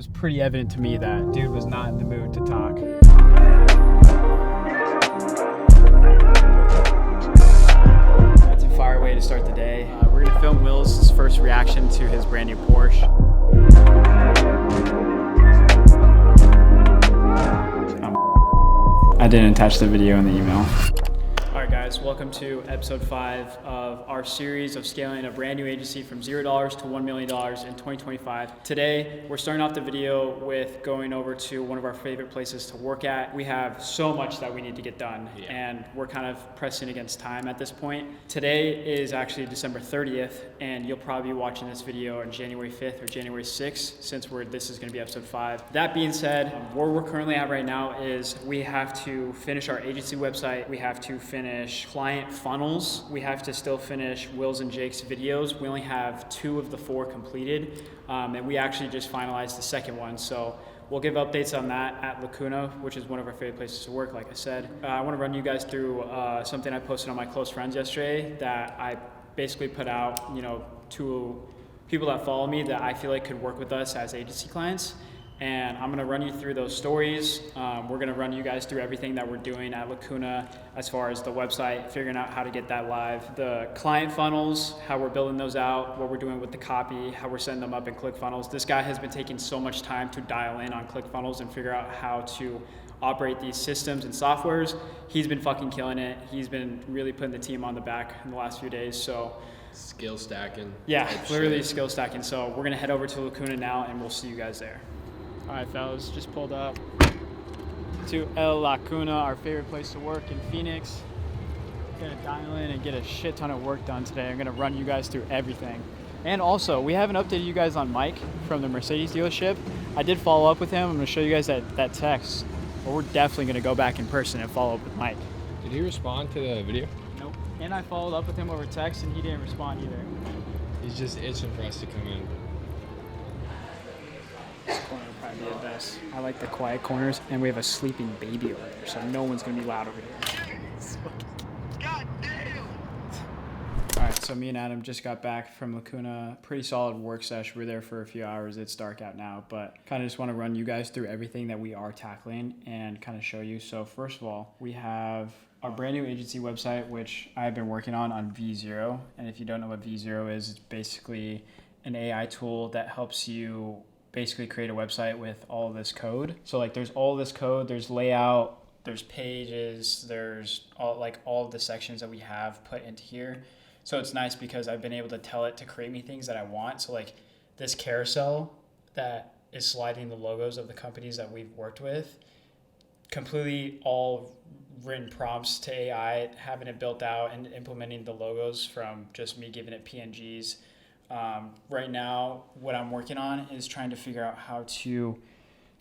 was pretty evident to me that dude was not in the mood to talk. That's a fire way to start the day. We're gonna film Will's first reaction to his brand new Porsche. I didn't attach the video in the email. Alright guys, welcome to episode 5 of our series of scaling a brand new agency from $0 to $1 million in 2025. Today, we're starting off the video with going over to one of our favorite places to work at. We have so much that we need to get done, and we're kind of pressing against time at this point. Today is actually December 30th, and you'll probably be watching this video on January 5th or January 6th, since this is going to be episode 5. That being said, where we're currently at right now is we have to finish our agency website. We have to finish client funnels. We have to still finish Will's and Jake's videos. We only have 2 of the 4 completed, and we actually just finalized the second one. So we'll give updates on that at Lacuna, which is one of our favorite places to work, like I said. I want to run you guys through something I posted on my close friends yesterday that I basically put out, to people that follow me that I feel like could work with us as agency clients. And I'm gonna run you through those stories. We're gonna run you guys through everything that we're doing at Lacuna as far as the website, figuring out how to get that live, the client funnels, how we're building those out, what we're doing with the copy, how we're setting them up in ClickFunnels. This guy has been taking so much time to dial in on ClickFunnels and figure out how to operate these systems and softwares. He's been fucking killing it. He's been really putting the team on the back in the last few days. So skill stacking. Yeah, literally skill stacking. So we're gonna head over to Lacuna now and we'll see you guys there. All right, fellas, just pulled up to El Lacuna, our favorite place to work in Phoenix. Gonna dial in and get a shit ton of work done today. I'm gonna run you guys through everything. And also, we haven't updated you guys on Mike from the Mercedes dealership. I did follow up with him. I'm gonna show you guys that text, but we're definitely gonna go back in person and follow up with Mike. Did he respond to the video? Nope. And I followed up with him over text and he didn't respond either. He's just itching for us to come in. This corner will probably be the best. I like the quiet corners, and we have a sleeping baby over there, so no one's gonna be loud over here. God damn! All right, so me and Adam just got back from Lacuna. Pretty solid work session. We're there for a few hours. It's dark out now, but kind of just want to run you guys through everything that we are tackling and kind of show you. So first of all, we have our brand new agency website, which I've been working on V0. And if you don't know what V0 is, it's basically an AI tool that helps you basically create a website with all of this code. So like there's all this code, there's layout, there's pages, there's all of the sections that we have put into here. So it's nice because I've been able to tell it to create me things that I want. So like this carousel that is sliding the logos of the companies that we've worked with, completely all written prompts to AI, having it built out and implementing the logos from just me giving it PNGs. Right now, what I'm working on is trying to figure out how to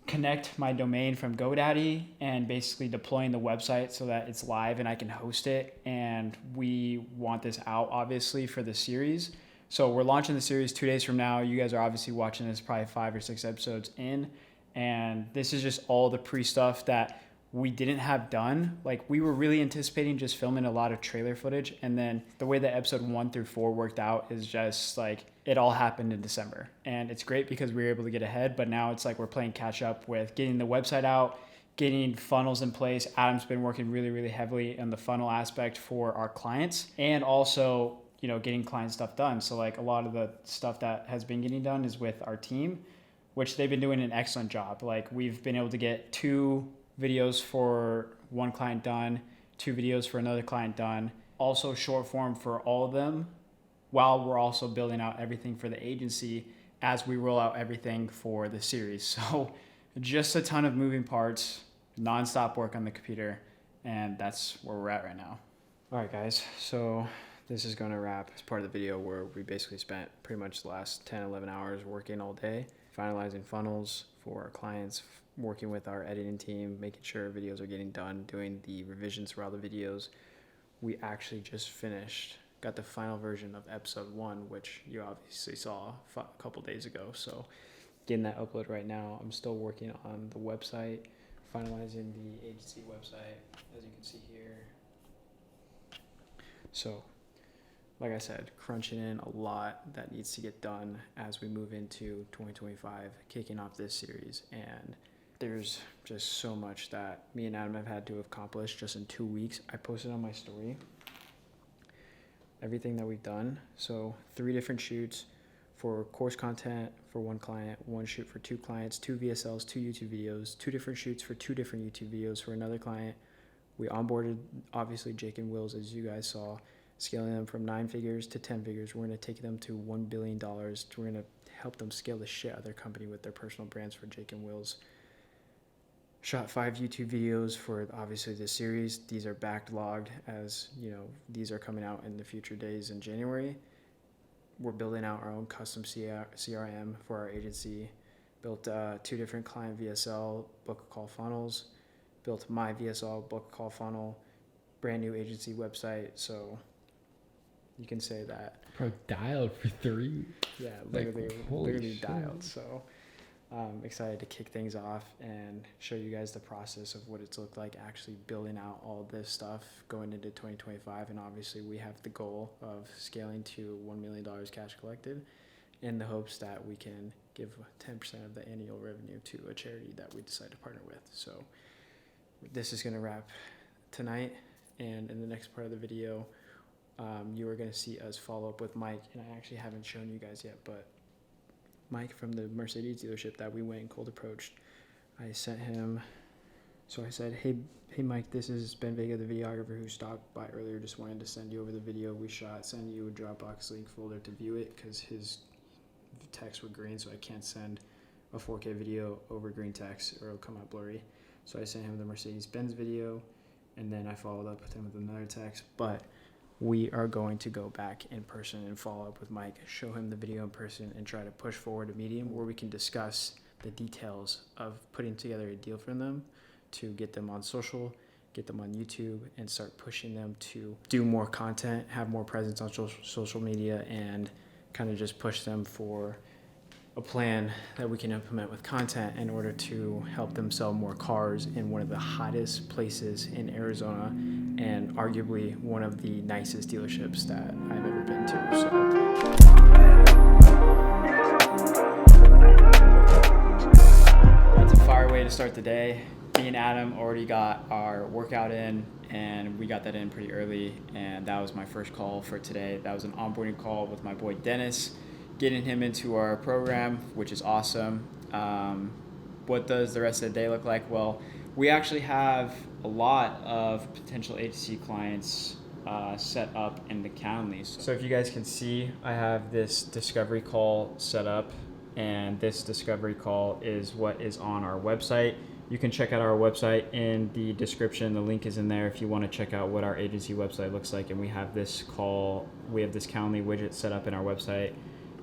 connect my domain from GoDaddy and basically deploying the website so that it's live and I can host it. And we want this out, obviously, for the series. So we're launching the series 2 days from now. You guys are obviously watching this probably 5 or 6 episodes in. And this is just all the pre-stuff that we didn't have done. Like we were really anticipating just filming a lot of trailer footage, and then the way that episode 1 through 4 worked out is just like it all happened in December. And it's great because we were able to get ahead, but now it's like we're playing catch up with getting the website out, getting funnels in place. Adam's been working really, really heavily on the funnel aspect for our clients, and also, getting client stuff done. So like a lot of the stuff that has been getting done is with our team, which they've been doing an excellent job. Like we've been able to get 2 videos for one client done, 2 videos for another client done, also short form for all of them, while we're also building out everything for the agency as we roll out everything for the series. So just a ton of moving parts, nonstop work on the computer, and that's where we're at right now. All right, guys, so this is going to wrap as part of the video where we basically spent pretty much the last 10, 11 hours working all day, finalizing funnels for our clients, working with our editing team, making sure videos are getting done, doing the revisions for all the videos. We actually just got the final version of episode 1, which you obviously saw a couple days ago. So getting that upload right now. I'm still working on the website, finalizing the agency website, as you can see here. So like I said, crunching in a lot that needs to get done as we move into 2025, kicking off this series. And there's just so much that me and Adam have had to accomplish just in 2 weeks. I posted on my story everything that we've done. So 3 different shoots for course content for 1 client, 1 shoot for 2 clients, 2 VSLs, 2 YouTube videos, 2 different shoots for 2 different YouTube videos for another client. We onboarded, obviously, Jake and Wills, as you guys saw, scaling them from 9 figures to 10 figures. We're going to take them to $1 billion. We're going to help them scale the shit out of their company with their personal brands for Jake and Wills. Shot 5 YouTube videos for, obviously, this series. These are backlogged, as, you know, these are coming out in the future days in January. We're building out our own custom CRM for our agency. Built 2 different client VSL book call funnels. Built my VSL book call funnel. Brand new agency website. So you can say that. Bro, dialed for 3. Yeah, Like, literally shit. dialed. So excited to kick things off and show you guys the process of what it's looked like actually building out all this stuff going into 2025. And obviously we have the goal of scaling to $1 million cash collected in the hopes that we can give 10% of the annual revenue to a charity that we decide to partner with. So this is going to wrap tonight, and in the next part of the video, you are going to see us follow up with Mike. And I actually haven't shown you guys yet, but Mike from the Mercedes dealership that we went and cold approached, I sent him. So I said, hey Mike, this is Ben Vega, the videographer who stopped by earlier. Just wanted to send you over the video we shot, send you a Dropbox link folder to view it, because his texts were green, so I can't send a 4K video over green text or it'll come out blurry. So I sent him the Mercedes-Benz video, and then I followed up with him with another text. But we are going to go back in person and follow up with Mike, show him the video in person, and try to push forward a medium where we can discuss the details of putting together a deal for them to get them on social, get them on YouTube, and start pushing them to do more content, have more presence on social media, and kind of just push them for a plan that we can implement with content in order to help them sell more cars in one of the hottest places in Arizona, and arguably one of the nicest dealerships that I've ever been to. So that's a fire way to start the day. Me and Adam already got our workout in, and we got that in pretty early, and that was my first call for today. That was an onboarding call with my boy Dennis, getting him into our program, which is awesome. What does the rest of the day look like? Well, we actually have a lot of potential agency clients set up in the Calendly. So if you guys can see, I have this discovery call set up, and this discovery call is what is on our website. You can check out our website in the description. The link is in there if you want to check out what our agency website looks like. And we have this Calendly widget set up in our website.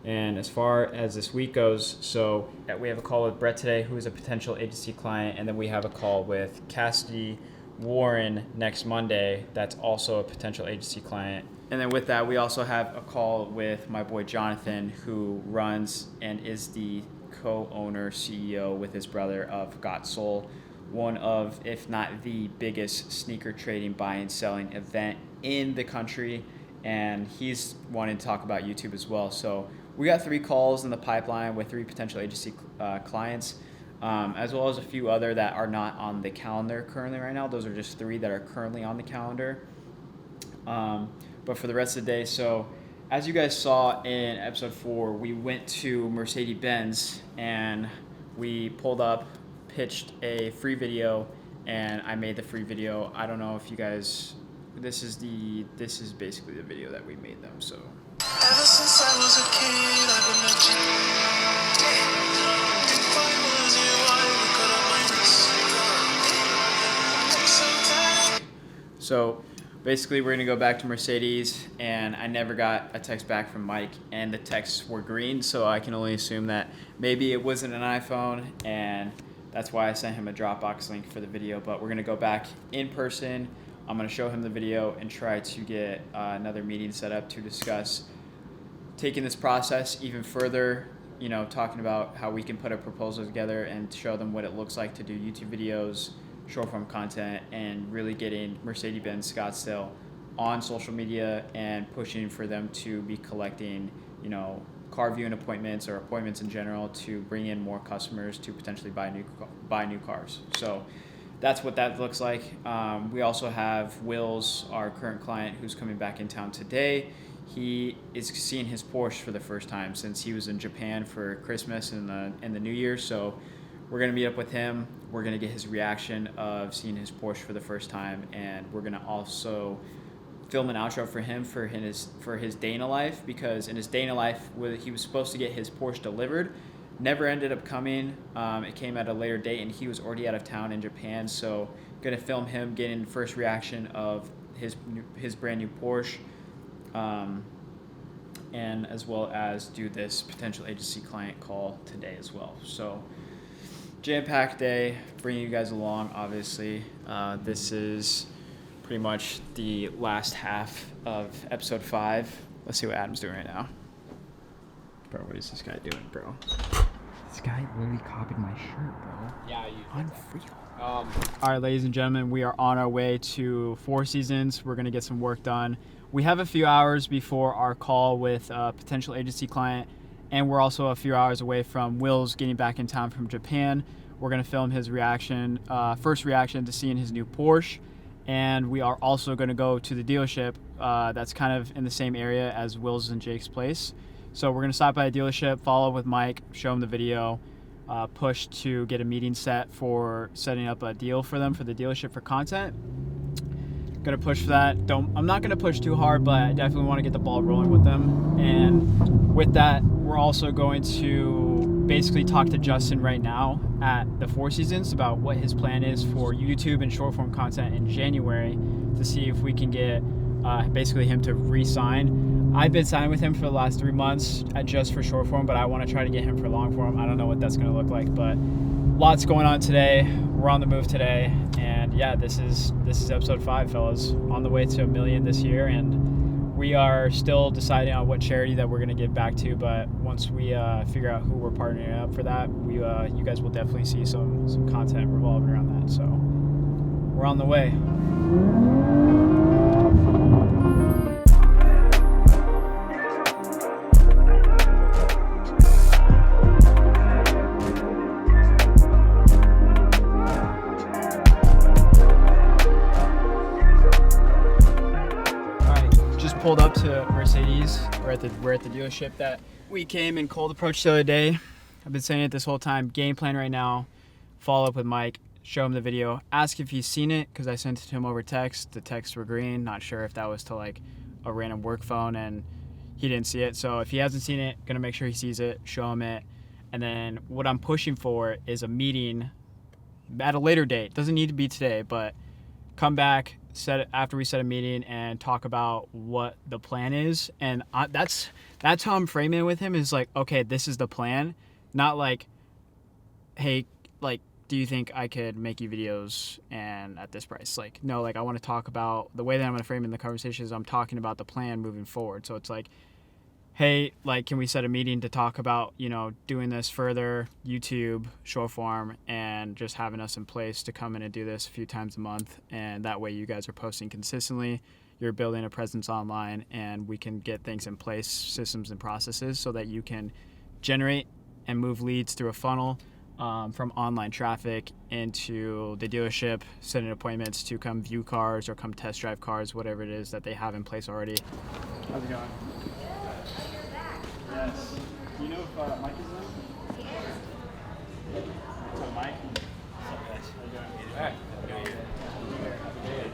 And as far as this week goes, so we have a call with Brett today, who is a potential agency client, and then we have a call with Cassidy Warren next Monday. That's also a potential agency client. And then with that, we also have a call with my boy Jonathan, who runs and is the co-owner, CEO with his brother of Got Soul, one of, if not the biggest sneaker trading, buying and selling event in the country. And he's wanting to talk about YouTube as well. So we got 3 calls in the pipeline with 3 potential agency clients, as well as a few other that are not on the calendar currently right now. Those are just 3 that are currently on the calendar. But for the rest of the day, so as you guys saw in episode 4, we went to Mercedes-Benz and we pulled up, pitched a free video, and I made the free video. I don't know if you guys, this is basically the video that we made them. So ever since I was a kid, I've been a G. If I was you, I would cut up my wrist. So basically, we're going to go back to Mercedes, and I never got a text back from Mike, and the texts were green, so I can only assume that maybe it wasn't an iPhone, and that's why I sent him a Dropbox link for the video. But we're going to go back in person. I'm going to show him the video and try to get another meeting set up to discuss taking this process even further, talking about how we can put a proposal together and show them what it looks like to do YouTube videos, short form content, and really getting Mercedes-Benz Scottsdale on social media and pushing for them to be collecting, you know, car viewing appointments or appointments in general to bring in more customers to potentially buy new cars. So that's what that looks like. We also have Will's, our current client, who's coming back in town today. He is seeing his Porsche for the first time since he was in Japan for Christmas and the New Year. So we're going to meet up with him. We're going to get his reaction of seeing his Porsche for the first time, and we're going to also film an outro for him for his day in a life, because in his day in a life he was supposed to get his Porsche delivered, never ended up coming. It came at a later date and he was already out of town in Japan, so gonna film him getting the first reaction of his brand new Porsche, and as well as do this potential agency client call today as well. So jam-packed day, bringing you guys along. Obviously, this is pretty much the last half of episode 5. Let's see what Adam's doing right now. Bro, what is this guy doing, bro? This guy literally copied my shirt, bro. Yeah, Unreal. All right, ladies and gentlemen, we are on our way to Four Seasons. We're gonna get some work done. We have a few hours before our call with a potential agency client, and we're also a few hours away from Will's getting back in town from Japan. We're gonna film his reaction, first reaction to seeing his new Porsche. And we are also going to go to the dealership that's kind of in the same area as Will's and Jake's place. So we're going to stop by a dealership, follow up with Mike, show him the video, push to get a meeting set for setting up a deal for them for the dealership for content. Going to push for that. I'm not going to push too hard, but I definitely want to get the ball rolling with them. And with that, we're also going to basically talk to Justin right now at the Four Seasons about what his plan is for YouTube and short form content in January, to see if we can get basically him to re-sign. I've been signing with him for the last 3 months just for short form, but I want to try to get him for long form. I don't know what that's going to look like, but lots going on today. We're on the move today, and yeah, this is episode 5, fellas. On the way to 1 million this year, and we are still deciding on what charity that we're going to give back to, but once we figure out who we're partnering up for that, you guys will definitely see some content revolving around that. So we're on the way. Pulled up to Mercedes. We're at the dealership that we came and cold approached the other day. I've been saying it this whole time. Game plan right now: follow up with Mike, show him the video, ask if he's seen it, because I sent it to him over text. The texts were green. Not sure if that was to like a random work phone and he didn't see it. So if he hasn't seen it, gonna make sure he sees it, show him it, and then what I'm pushing for is a meeting at a later date. Doesn't need to be today, but come back after we set a meeting and talk about what the plan is. And that's how I'm framing it with him, is like, okay, this is the plan, not like, hey, like, do you think I could make you videos and at this price? Like, no, like, I want to talk about the way that I'm going to frame in the conversation is I'm talking about the plan moving forward. So it's like, hey, like, can we set a meeting to talk about, you know, doing this further, YouTube, short form, and just having us in place to come in and do this a few times a month. And that way you guys are posting consistently, you're building a presence online, and we can get things in place, systems and processes, so that you can generate and move leads through a funnel from online traffic into the dealership, setting appointments to come view cars or come test drive cars, whatever it is that they have in place already. How's it going? Yes. Do you know if Mike is in? Yes. So Mike? What's up, guys? How you doing? All right. Happy New Year. Happy New Year.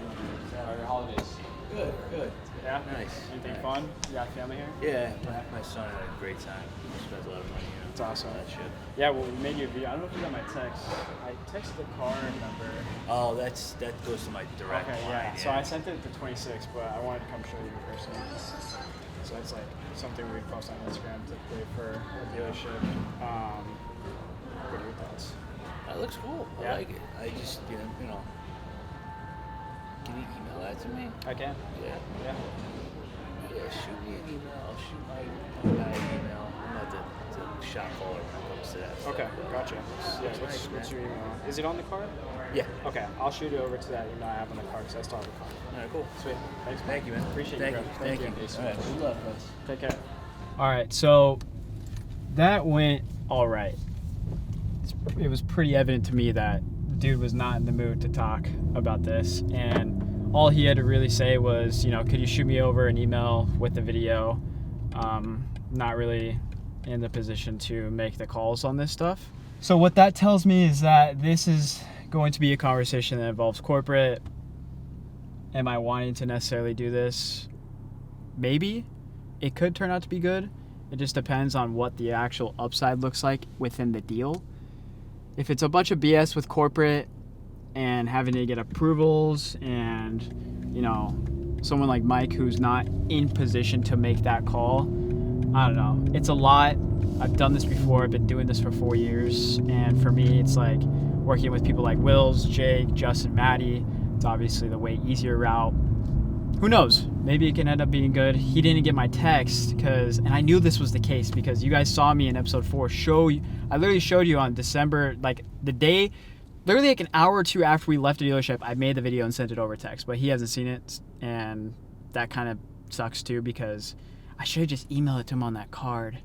How are your holidays? Good. Yeah? Nice. Anything Nice. fun? You got family here? Yeah, my son had a great time. He spends a lot of money, you know. It's awesome. That shit. Yeah, well, we made you a video. I don't know if you got my text. I texted the car number. Oh, that goes to my direct Okay, line. yeah. So I sent it to 26, but I wanted to come show you in person. So it's like something we post on Instagram typically for a dealership. What are your thoughts? That looks cool. Yeah. I like it. I just, you know. Can you email that to me? I can. Yeah. Yeah. Yeah, shoot me an email. I'll shoot my guy an email. I'm not the shot caller when it comes to that stuff. Okay, but gotcha. Yeah, it's nice, what's man. your email? Is it on the card? Yeah. Okay, I'll shoot it over to that email I have on the card because I still have the card. All right, cool. Sweet. Thanks, man. Thank you, man. Appreciate Thank you, you. bro. Thank you. All right, good luck, guys. Take care. All right, so that went all right. It was pretty evident to me that the dude was not in the mood to talk about this, and all he had to really say was, could you shoot me over an email with the video? Not really in the position to make the calls on this stuff. So what that tells me is that this is going to be a conversation that involves corporate. Am I wanting to necessarily do this? Maybe. It could turn out to be good. It just depends on what the actual upside looks like within the deal. If it's a bunch of BS with corporate and having to get approvals and, someone like Mike who's not in position to make that call, I don't know. It's a lot. I've done this before. I've been doing this for 4 years. And for me, it's like working with people like Wills, Jake, Justin, Maddie. It's obviously the way easier route. Who knows? Maybe it can end up being good. He didn't get my text and I knew this was the case because you guys saw me in episode 4 I literally showed you on December, like the day, literally like an hour or two after we left the dealership, I made the video and sent it over text, but he hasn't seen it, and that kind of sucks too because I should have just emailed it to him on that card.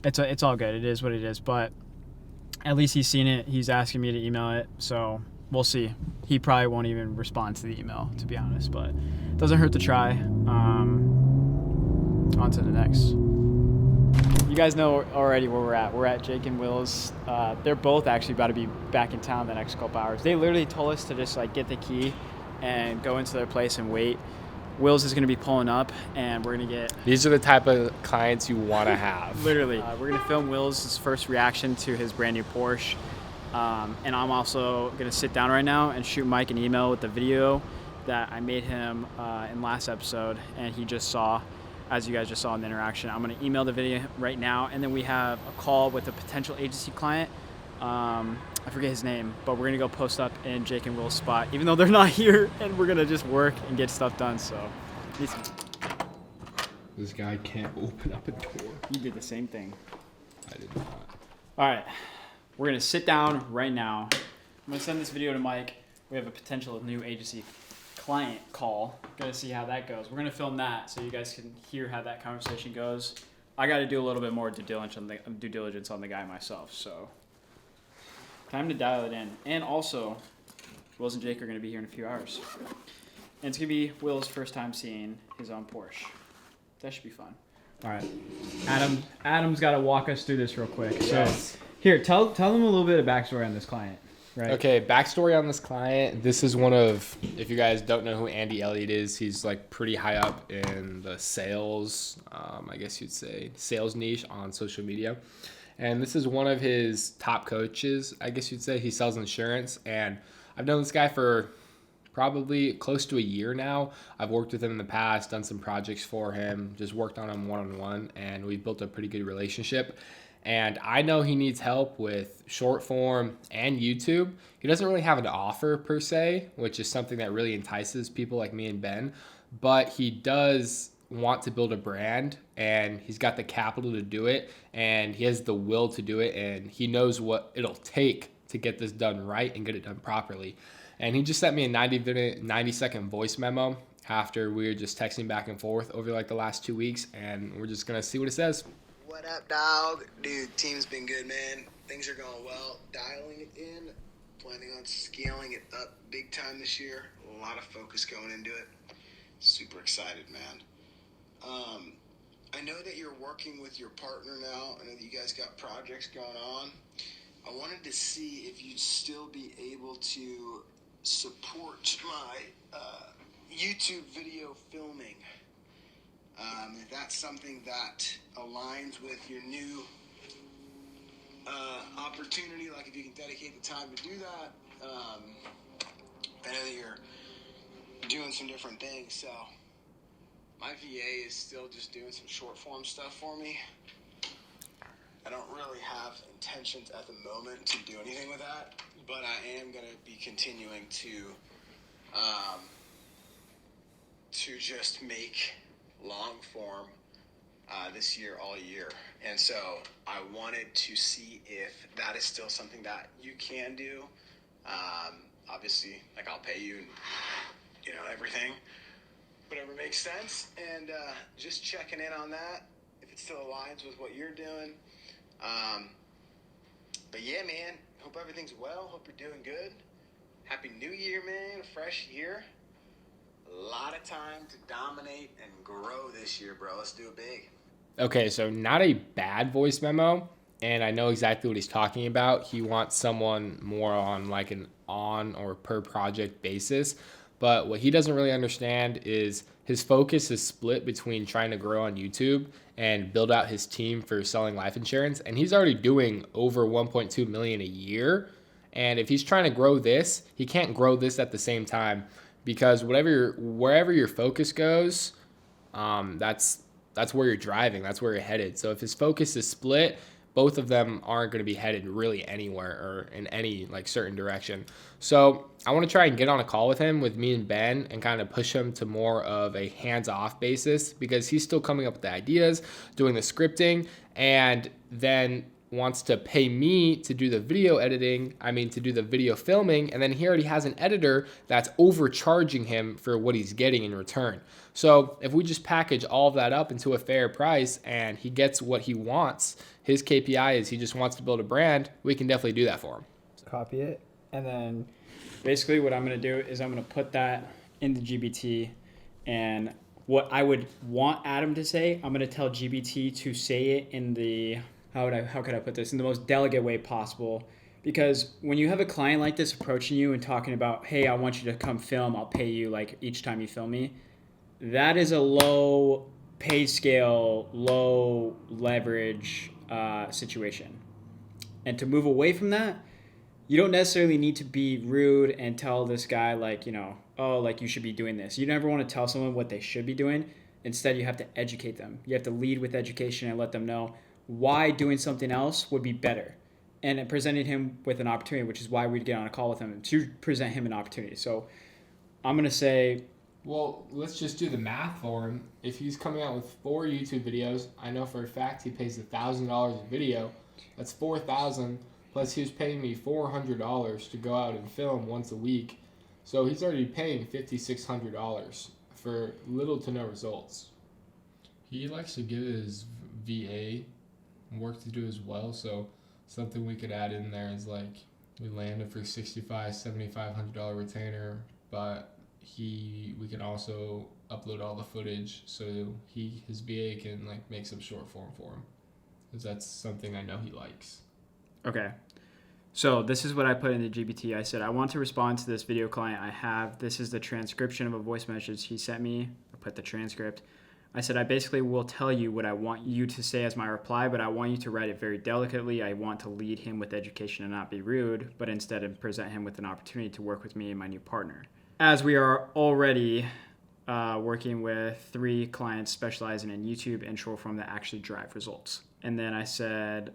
It's all good. It is what it is, but at least he's seen it. He's asking me to email it, so we'll see. He probably won't even respond to the email, to be honest, but it doesn't hurt to try. On to the next. You guys know already where we're at. We're at Jake and Will's. They're both actually about to be back in town the next couple hours. They literally told us to just get the key and go into their place and wait. Will's is going to be pulling up, and we're going to get... These are the type of clients you want to have. Literally. We're going to film Will's first reaction to his brand new Porsche. And I'm also going to sit down right now and shoot Mike an email with the video that I made him in last episode, and he just saw, as you guys just saw in the interaction. I'm going to email the video right now, and then we have a call with a potential agency client. I forget his name, but we're going to go post up in Jake and Will's spot, even though they're not here, and we're going to just work and get stuff done. So This guy can't open up a door. you did the same thing. I did not. All right, we're going to sit down right now. I'm going to send this video to Mike. We have a potential new agency client call. Going to see how that goes. We're going to film that so you guys can hear how that conversation goes. I got to do a little bit more due diligence on the guy myself, so time to dial it in. And also, Wills and Jake are going to be here in a few hours. And it's going to be Will's first time seeing his own Porsche. That should be fun. All right. Adam's got to walk us through this real quick. Yes. So, here, tell them a little bit of backstory on this client. Right. Okay, backstory on this client. This is one of, if you guys don't know who Andy Elliott is, he's like pretty high up in the sales, I guess you'd say, sales niche on social media. And this is one of his top coaches, I guess you'd say. He sells insurance, and I've known this guy for probably close to a year now. I've worked with him in the past, done some projects for him, just worked on him one-on-one, and we've built a pretty good relationship. And I know he needs help with short form and YouTube. He doesn't really have an offer per se, which is something that really entices people like me and Ben, but he does want to build a brand, and he's got the capital to do it, and he has the will to do it, and he knows what it'll take to get this done right and get it done properly. And he just sent me a 90-second voice memo after we were just texting back and forth over like the last 2 weeks, and we're just gonna see what it says. What up, dog? Dude, team's been good, man. Things are going well. Dialing it in, planning on scaling it up big time this year. A lot of focus going into it. Super excited, man. I know that you're working with your partner now. I know that you guys got projects going on. I wanted to see if you'd still be able to support my YouTube video filming. If that's something that aligns with your new opportunity, like if you can dedicate the time to do that. I know that you're doing some different things, so my VA is still just doing some short form stuff for me. I don't really have intentions at the moment to do anything with that, but I am going to be continuing to just make long form this year, all year. And so I wanted to see if that is still something that you can do. Obviously, like I'll pay you and, everything, whatever makes sense. And just checking in on that, if it still aligns with what you're doing. But yeah, man, hope everything's well. Hope you're doing good. Happy New Year, man. A fresh year. A lot of time to dominate and grow this year, bro. Let's do it big. Okay, so not a bad voice memo, and I know exactly what he's talking about. He wants someone more on like an on or per project basis, but what he doesn't really understand is his focus is split between trying to grow on YouTube and build out his team for selling life insurance, and he's already doing over 1.2 million a year. And if he's trying to grow this, he can't grow this at the same time because wherever your focus goes, that's where you're driving. That's where you're headed. So if his focus is split, both of them aren't going to be headed really anywhere or in any like certain direction. So I want to try and get on a call with him, with me and Ben, and kind of push him to more of a hands-off basis because he's still coming up with the ideas, doing the scripting, and then wants to pay me to do the video editing, to do the video filming, and then he already has an editor that's overcharging him for what he's getting in return. So if we just package all of that up into a fair price and he gets what he wants, his KPI is he just wants to build a brand, we can definitely do that for him. Copy it. And then basically what I'm going to do is I'm going to put that in the GBT, and what I would want Adam to say, I'm going to tell GBT to say it in the, how could I put this, in the most delicate way possible. Because when you have a client like this approaching you and talking about, hey, I want you to come film, I'll pay you like each time you film me, that is a low pay scale, low leverage situation. And to move away from that, you don't necessarily need to be rude and tell this guy like, oh, like you should be doing this. You never want to tell someone what they should be doing. Instead, you have to educate them. You have to lead with education and let them know why doing something else would be better. And it presented him with an opportunity, which is why we'd get on a call with him to present him an opportunity. So I'm going to say, well, let's just do the math for him. If he's coming out with 4 YouTube videos, I know for a fact he pays $1,000 a video. That's $4,000, plus he was paying me $400 to go out and film once a week. So he's already paying $5,600 for little to no results. He likes to give his VA work to do as well, so something we could add in there is like we landed for $7,500 retainer, but we can also upload all the footage so his VA can like make some short form for him, because that's something I know he likes. okay. So this is what I put in the GBT. I said, I want to respond to this video client I have. This is the transcription of a voice message he sent me. I put the transcript. I said, I basically will tell you what I want you to say as my reply, but I want you to write it very delicately. I want to lead him with education and not be rude, but instead present him with an opportunity to work with me and my new partner. As we are already working with 3 clients specializing in YouTube and short form that actually drive results. And then I said,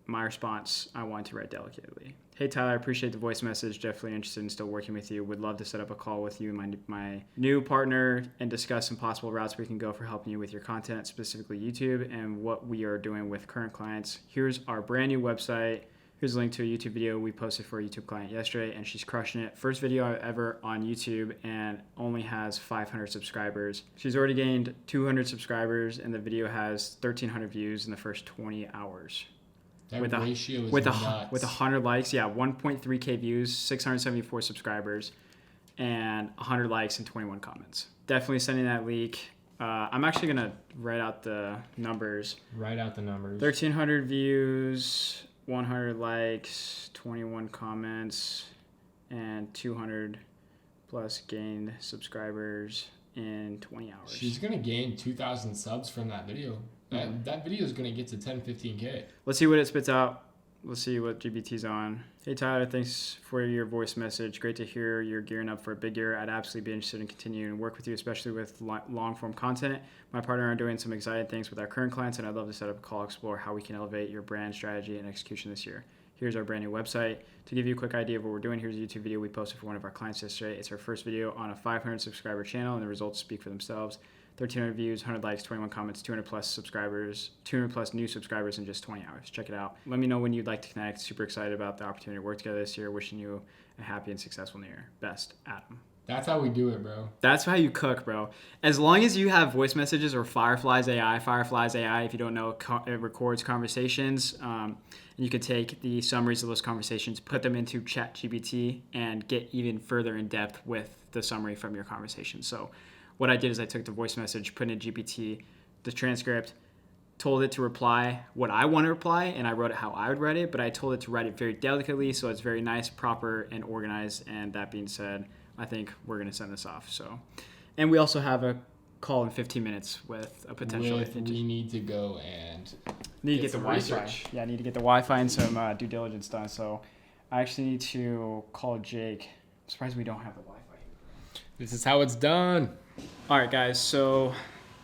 my response, I want to write delicately. Hey, Tyler, I appreciate the voice message. Definitely interested in still working with you. Would love to set up a call with you and my new partner and discuss some possible routes we can go for helping you with your content, specifically YouTube, and what we are doing with current clients. Here's our brand new website. Here's a link to a YouTube video we posted for a YouTube client yesterday, and she's crushing it. First video ever on YouTube, and only has 500 subscribers. She's already gained 200 subscribers, and the video has 1,300 views in the first 20 hours. That with ratio is with nuts. with 100 likes, 1.3K views, 674 subscribers, and 100 likes and 21 comments. Definitely sending that leak. I'm actually gonna write out the numbers. Write out the numbers. 1,300 views, 100 likes, 21 comments, and 200 plus gained subscribers in 20 hours. She's gonna gain 2,000 subs from that video. That video is going to get to 10-15K. Let's see what it spits out. Let's see what GBT's on. Hey, Tyler, thanks for your voice message. Great to hear you're gearing up for a big year. I'd absolutely be interested in continuing to work with you, especially with long-form content. My partner and I are doing some exciting things with our current clients, and I'd love to set up a call to explore how we can elevate your brand strategy and execution this year. Here's our brand new website. To give you a quick idea of what we're doing, here's a YouTube video we posted for one of our clients yesterday. It's our first video on a 500 subscriber channel, and the results speak for themselves. 1,300 views, 100 likes, 21 comments, 200 plus subscribers, 200 plus new subscribers in just 20 hours. Check it out. Let me know when you'd like to connect. Super excited about the opportunity to work together this year. Wishing you a happy and successful new year. Best, Adam. That's how we do it, bro. That's how you cook, bro. As long as you have voice messages or Fireflies AI, if you don't know, it records conversations. And you can take the summaries of those conversations, put them into ChatGPT, and get even further in depth with the summary from your conversation. So what I did is I took the voice message, put in GPT, the transcript, told it to reply what I want to reply, and I wrote it how I would write it, but I told it to write it very delicately, so it's very nice, proper, and organized. And that being said, I think we're going to send this off. So, and we also have a call in 15 minutes with a potential. We need to go and need to get the some Wi-Fi. research. Yeah, I need to get the Wi-Fi and some due diligence done. So I actually need to call Jake. I'm surprised we don't have the Wi-Fi. This is how it's done. All right, guys. So,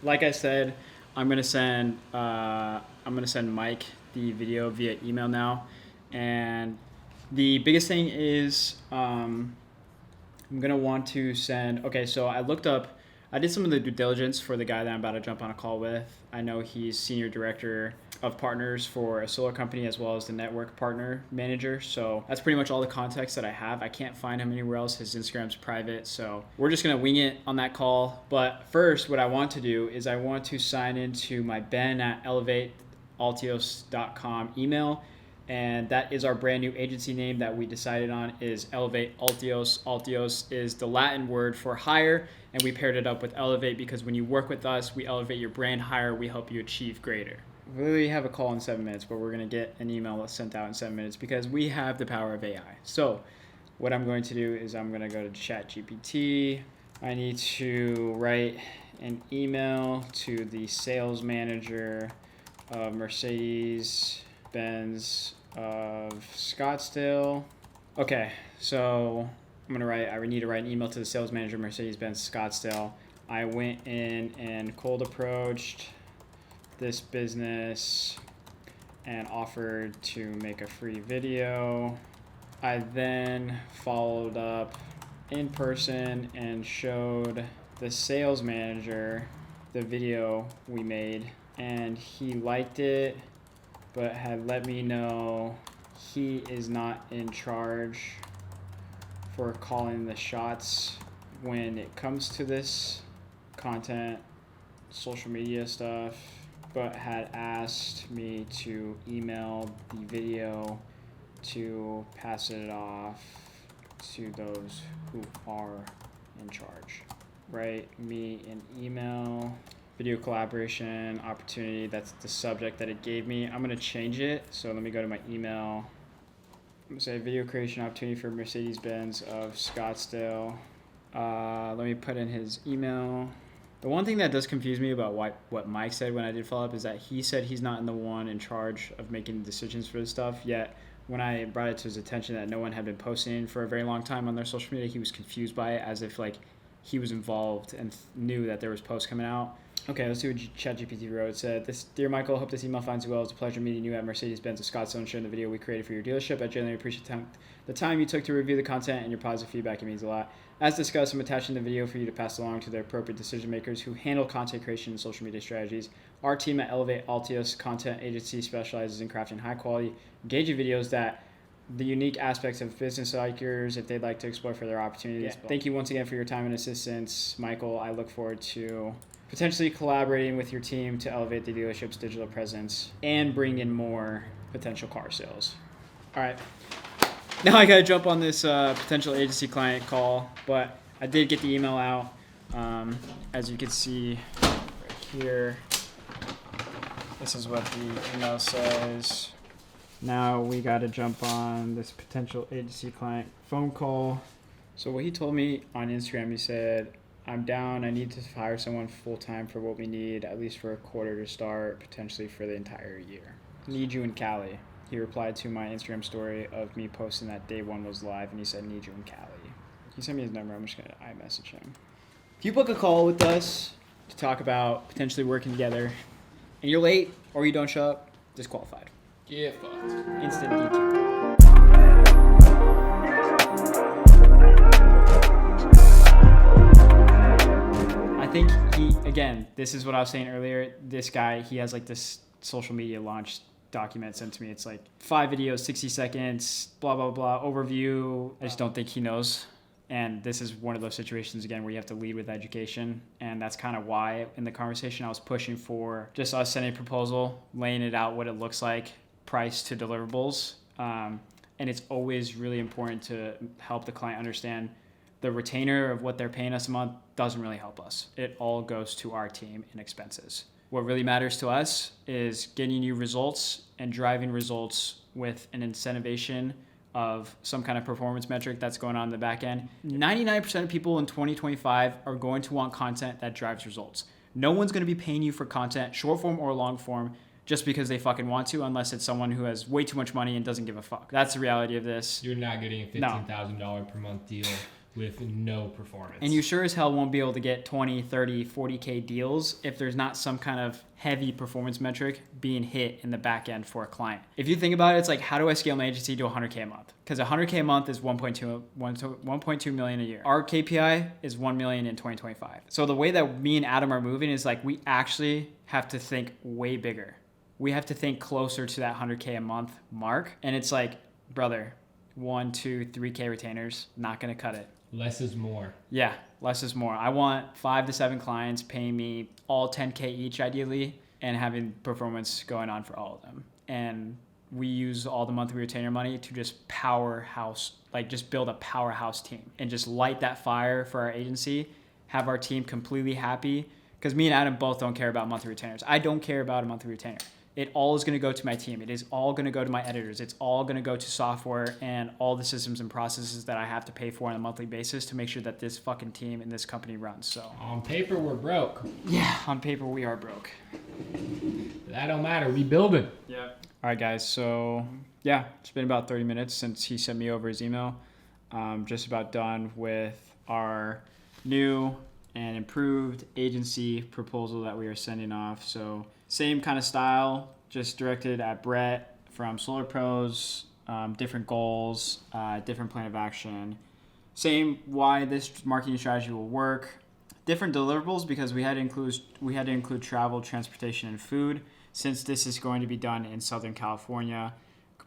like I said, I'm gonna send Mike the video via email now, and the biggest thing is I'm gonna want to send. Okay, so I did some of the due diligence for the guy that I'm about to jump on a call with. I know he's senior director of partners for a solar company as well as the network partner manager. So that's pretty much all the context that I have. I can't find him anywhere else. His Instagram's private. So we're just going to wing it on that call. But first, what I want to do is I want to sign into my ben@elevatealtios.com email. And that is our brand new agency name that we decided on is Elevate Altios. Altios is the Latin word for higher, and we paired it up with Elevate because when you work with us, we elevate your brand higher, we help you achieve greater. We literally have a call in 7 minutes, but we're going to get an email sent out in 7 minutes because we have the power of AI. So what I'm going to do is I'm going to go to ChatGPT. I need to write an email to the sales manager of Mercedes-Benz of Scottsdale. Okay, so I need to write an email to the sales manager of Mercedes-Benz Scottsdale. I went in and cold approached this business and offered to make a free video. I then followed up in person and showed the sales manager the video we made, and he liked it but had let me know he is not in charge for calling the shots when it comes to this content, social media stuff, but had asked me to email the video to pass it off to those who are in charge. Write me an email, video collaboration opportunity. That's the subject that it gave me. I'm gonna change it. So let me go to my email. I'm gonna say video creation opportunity for Mercedes-Benz of Scottsdale. Let me put in his email. The one thing that does confuse me about what Mike said when I did follow up is that he said he's not the one in charge of making decisions for this stuff, yet when I brought it to his attention that no one had been posting for a very long time on their social media, he was confused by it as if like he was involved and knew that there was posts coming out. Okay, let's see what ChatGPT wrote. It said, Dear Michael, hope this email finds you well. It's a pleasure meeting you at Mercedes-Benz of Scottsdale and sharing the video we created for your dealership. I genuinely appreciate the time you took to review the content and your positive feedback. It means a lot. As discussed, I'm attaching the video for you to pass along to the appropriate decision makers who handle content creation and social media strategies. Our team at Elevate Altios Content Agency specializes in crafting high-quality, engaging videos that the unique aspects of business likers if they'd like to explore further opportunities. Yeah. Thank you once again for your time and assistance, Michael. I look forward to potentially collaborating with your team to elevate the dealership's digital presence and bring in more potential car sales. All right. Now I got to jump on this potential agency client call, but I did get the email out. As you can see right here, this is what the email says. Now we got to jump on this potential agency client phone call. So what he told me on Instagram, he said, I'm down. I need to hire someone full-time for what we need, at least for a quarter to start, potentially for the entire year. Need you in Cali. He replied to my Instagram story of me posting that day one was live, and he said, need you in Cali. He sent me his number. I'm just going to iMessage him. If you book a call with us to talk about potentially working together, and you're late or you don't show up, disqualified. Get fucked. Instant DQ. I think again, this is what I was saying earlier. This guy, he has like this social media launch document sent to me. It's like 5 videos, 60 seconds, blah, blah, blah, overview. I just don't think he knows. And this is one of those situations, again, where you have to lead with education. And that's kind of why in the conversation I was pushing for just us sending a proposal, laying it out what it looks like, price to deliverables. And it's always really important to help the client understand the retainer of what they're paying us a month doesn't really help us. It all goes to our team in expenses. What really matters to us is getting you results and driving results with an incentivization of some kind of performance metric that's going on in the back end. 99% of people in 2025 are going to want content that drives results. No one's going to be paying you for content, short form or long form, just because they fucking want to, unless it's someone who has way too much money and doesn't give a fuck. That's the reality of this. You're not getting a $15,000 per month deal with no performance. And you sure as hell won't be able to get 20, 30, 40K deals if there's not some kind of heavy performance metric being hit in the back end for a client. If you think about it, it's like, how do I scale my agency to 100K a month? Because 100K a month is 1.2 million a year. Our KPI is 1 million in 2025. So the way that me and Adam are moving is like, we actually have to think way bigger. We have to think closer to that 100K a month mark. And it's like, brother, 1, 2, 3K retainers, not gonna cut it. Less is more. Yeah, less is more. I want 5 to 7 clients paying me all 10K each ideally and having performance going on for all of them. And we use all the monthly retainer money to just just build a powerhouse team and just light that fire for our agency, have our team completely happy. Because me and Adam both don't care about monthly retainers. I don't care about a monthly retainer. It all is going to go to my team. It is all going to go to my editors. It's all going to go to software and all the systems and processes that I have to pay for on a monthly basis to make sure that this fucking team and this company runs. So On paper, we're broke. yeah, on paper we are broke. That don't matter. We build it. Yeah. All right, guys. So yeah, it's been about 30 minutes since he sent me over his email. Just about done with our new and improved agency proposal that we are sending off. So same kind of style, just directed at Brett from Solar Pros, different goals, different plan of action. Same why this marketing strategy will work. Different deliverables because we had to include travel, transportation, and food since this is going to be done in Southern California.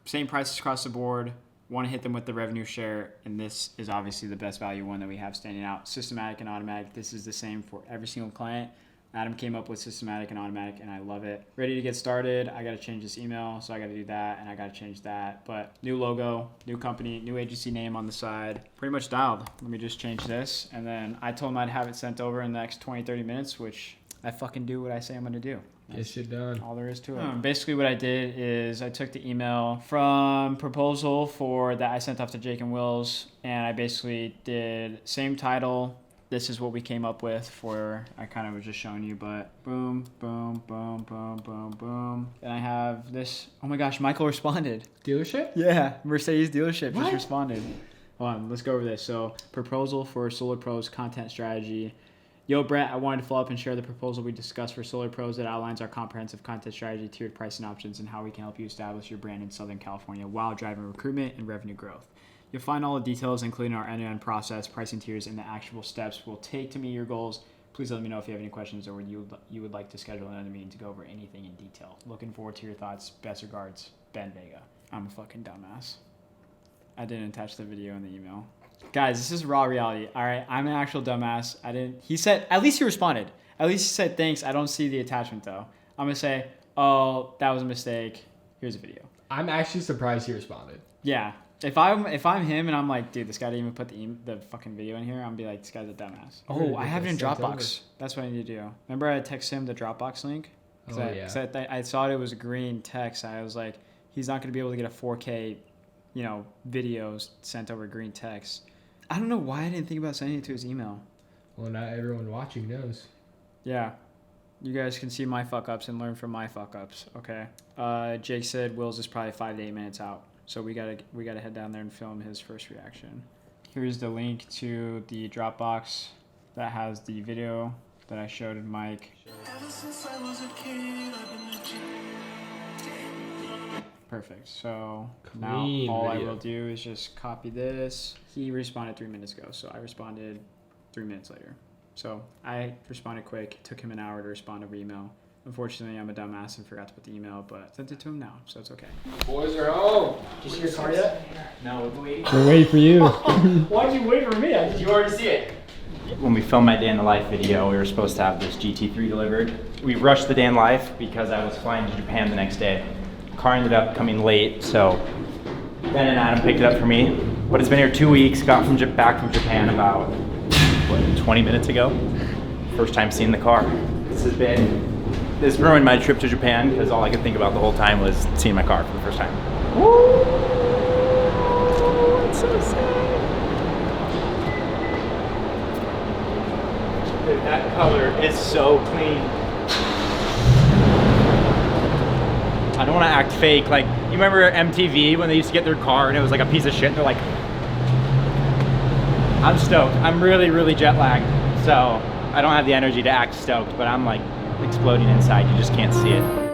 Same prices across the board. Want to hit them with the revenue share, and this is obviously the best value one that we have standing out. Systematic and automatic. This is the same for every single client. Adam came up with systematic and automatic, and I love it. Ready to get started. I got to change this email, so I got to do that, and I got to change that. But new logo, new company, new agency name on the side. Pretty much dialed. Let me just change this, and then I told him I'd have it sent over in the next 20, 30 minutes, which I fucking do what I say I'm going to do. Get shit done. All there is to it. Basically what I did is I took the email from proposal that I sent off to Jake and Wills, and I basically did same title. This is what we came up with I kind of was just showing you, but boom, boom, boom, boom, boom, boom. And I have this. Oh my gosh, Michael responded. Dealership? Yeah, Mercedes dealership What? just responded. Hold on, let's go over this. So proposal for Solar Pros content strategy. Yo, Brett, I wanted to follow up and share the proposal we discussed for Solar Pros that outlines our comprehensive content strategy, tiered pricing options, and how we can help you establish your brand in Southern California while driving recruitment and revenue growth. You'll find all the details, including our end-to-end process, pricing tiers, and the actual steps we'll take to meet your goals. Please let me know if you have any questions or you would like to schedule another meeting to go over anything in detail. Looking forward to your thoughts. Best regards, Ben Vega. I'm a fucking dumbass. I didn't attach the video in the email. Guys, this is raw reality. All right, I'm an actual dumbass. He said, at least he responded. At least he said, thanks. I don't see the attachment though. I'm going to say, oh, that was a mistake. Here's a video. I'm actually surprised he responded. Yeah. If I'm him and I'm like, dude, this guy didn't even put the fucking video in here, I'm gonna be like, this guy's a dumbass. Oh, I have it in Dropbox. That's what I need to do. Remember I texted him the Dropbox link? Yeah. I thought it was green text. I was like, he's not gonna be able to get a 4K, videos sent over green text. I don't know why I didn't think about sending it to his email. Well, not everyone watching knows. Yeah. You guys can see my fuck-ups and learn from my fuck-ups, okay? Jake said Will's is probably 5 to 8 minutes out. So we gotta head down there and film his first reaction. Here's the link to the Dropbox that has the video that I showed Mike. Perfect. So now all I will do is just copy this. He responded 3 minutes ago, so I responded 3 minutes later. So I responded quick. It took him an hour to respond to email. Unfortunately, I'm a dumbass and forgot to put the email, but I sent it to him now, so it's okay. Boys are home. Did you see your car yet? No, we'll be waiting. We're waiting for you. Why'd you wait for me? Did you already see it? When we filmed my day in the life video, we were supposed to have this GT3 delivered. We rushed the day in life because I was flying to Japan the next day. Car ended up coming late, so Ben and Adam picked it up for me. But it's been here 2 weeks, got back from Japan about, 20 minutes ago. First time seeing the car. This ruined my trip to Japan because all I could think about the whole time was seeing my car for the first time. Woo! It's so sick. Dude, that color is so clean. I don't want to act fake. Like, you remember MTV when they used to get their car and it was like a piece of shit? They're like, I'm stoked. I'm really, really jet lagged. So I don't have the energy to act stoked, but I'm like exploding inside. You just can't see it.